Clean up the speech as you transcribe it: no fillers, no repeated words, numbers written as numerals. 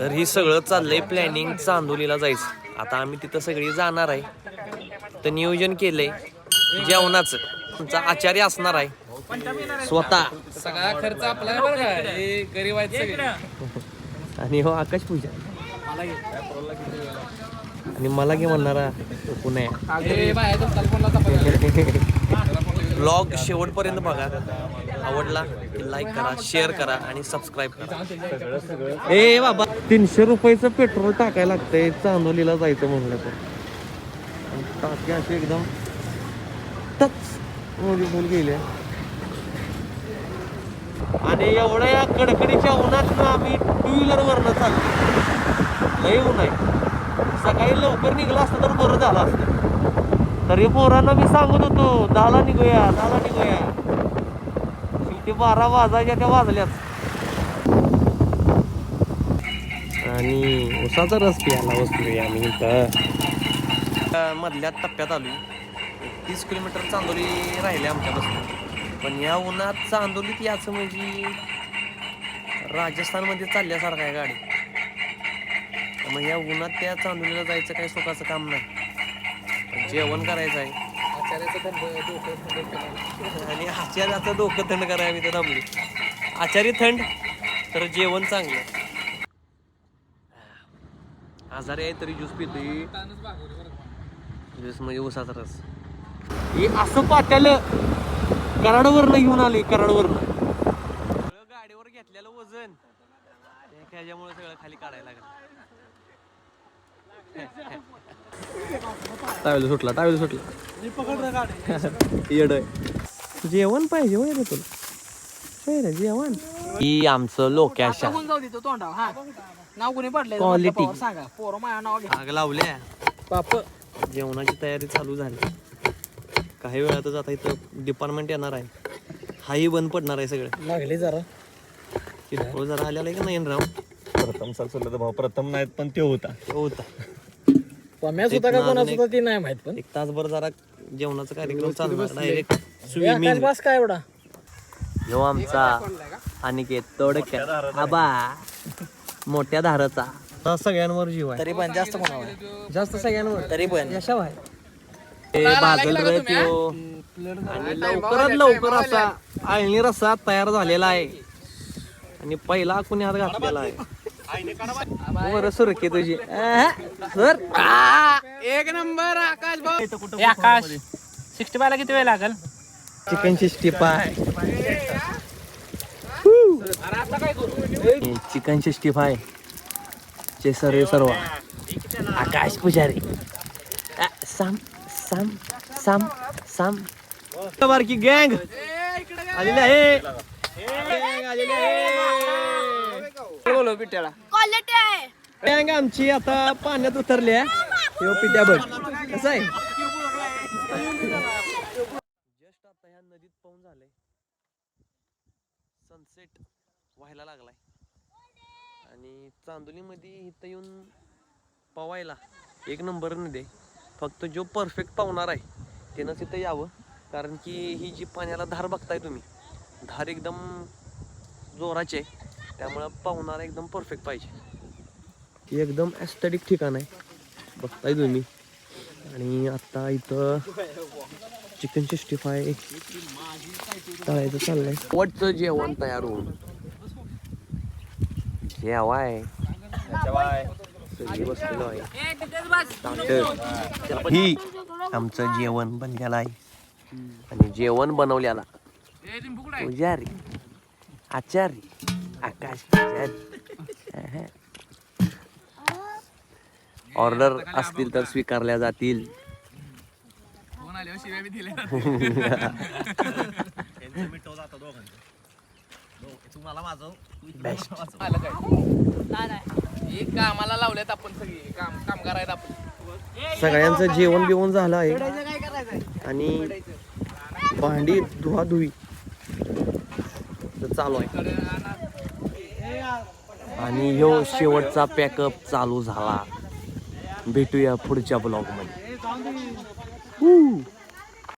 तर ही सगळं चाललंय प्लॅनिंग चांदोलीला जायचं. आता आम्ही तिथं सगळी जाणार आहे. तर नियोजन केलंय जेवणाचं. तुमचा आचार्य असणार आहे स्वतः. सगळा खर्च आपला आहे बरं का, हे गरीब आहेत सगळे. आणि हो आकाश पूजा आणि मला घे म्हणणारा पुण्या. ब्लॉग शेवटपर्यंत बघा. आवडला की लाईक करा, शेअर करा आणि सबस्क्राईब करा. ए बाबा 300 रुपयाचं पेट्रोल टाकायला लागतंय चांदोलीला जायचं म्हणलं तर. टाकी अशी एकदम टच बोल गेले. आणि एवढ्या या कडकडीच्या उन्हात आम्ही 2 व्हीलरवरनं चाललो. लई ऊन आहे. सकाळी लवकर निघलं असतं तर बरं झालं असतं. तरी पोरांना मी सांगत होतो 10ला निघूया 10ला निघूया. शेवटी 12 वाजायच्या त्या वाजल्याच. आणि उसाचा रस प्यायला बसलोय आम्ही इथं. मधल्या टप्प्यात आलोय. 30 किलोमीटर चांदोली राहिले आमच्यापासून. पण या उन्हात चांदोलीत याचं म्हणजे राजस्थानमध्ये चालल्यासारखं आहे गाडी. मग या उन्हात त्या चांदोलीला जायचं काही सुखाचं काम नाही. जेवण करायचं आहे आणि आचार्याचं डोकं थंड करायला आम्ही तर थांबली. आचार्य थंड तर जेवण चांगलं. आजारी आहे तरी ज्यूस पितोय. ज्यूस म्हणजे उसाचा रस. हे असं पाट्याला कराडवरनं घेऊन आले. कराडवरनं गाडीवर घेतलेलं वजन ह्याच्यामुळे सगळं खाली काढायला लागलं. टावेल सुटला टावेल सुटला. येड जेवण पाहिजे वय रे तुला. होय रे जेवण. ही आमचं लोक्याशा नाव कोणी पडलंय क्वालिटी सांगा. पोरं माझ्या नाव आग लावल्या. बाप जेवणाची तयारी चालू झाली. काही वेळातच आता इथं डिपार्टमेंट येणार आहे. हाही बंद पडणार आहे सगळं. लागले जरा किरकोळ जरा आलेला आहे का नाही राव. प्रथम सर भाऊ प्रथम नाहीत पण ते होता. पम्याच होता का कोणाच होता ते नाही माहित. पण एक तासभर जरा जेवणाचा कार्यक्रम चालणार. Direct swimming. बस काय एवढा ह्यो आमचा अनिकेत तोडक्या आबा मोठ्या धाराचा. सगळ्यांवर जीव आहे. तरी पण जास्त कोणावर जास्त सगळ्यांवर तरी पण यशाव आहे. बाजल त्यो आणि लवकरात लवकर असा आळणी रस्सा तयार झालेला आहे. आणि पहिला कुणी हात घातलेला आहे. बरं सुरके तुझी सर. एक नंबर आकाश भाऊ. आकाश 65 ला किती वेळ लागल. चिकन 65 चिकन 65 चे सर्व आकाश पुजारी. साम साम साम साम बारकी गँग आलेली आहे. बोलो पिट्याला क्वालिटी आहे. गँग आमची आता पाण्यात उतरली आहे. पिट्या बघ कसं आहे. जस्ट आता ह्या नदीत पाऊस झालाय. सनसेट व्हायला लागलाय. आणि चांदोलीमध्ये इथं येऊन पवायला एक नंबर नदी. फक्त जो परफेक्ट पावणार आहे त्यानंच इथं यावं. कारण की ही जी पाण्याला धार बघताय तुम्ही, धार एकदम जोराची आहे. त्यामुळं पावणारा एकदम परफेक्ट पाहिजे. एकदम ॲस्थेटिक ठिकाण आहे बघताय तुम्ही. आणि आता इथं चिकन 65 तळायचं चाललंय. वटचं जेवण तयार होऊन जेवाय बसलेलो आहे. ही आमचं जेवण बनलेलं आहे. आणि जेवण बनवल्याला पुजारी आचार्य आकाश पुजारी. ऑर्डर असतील तर स्वीकारल्या जातील. कामाला लावल्यात आपण सगळी काम करायला आपण. सगळ्यांचं जेवण बिवण झालं आहे. आणि भांडी धुवाधुवी चालू आहे. आणि ह्यो शेवटचा पॅकअप चालू झाला. भेटूया पुढच्या ब्लॉग मध्ये.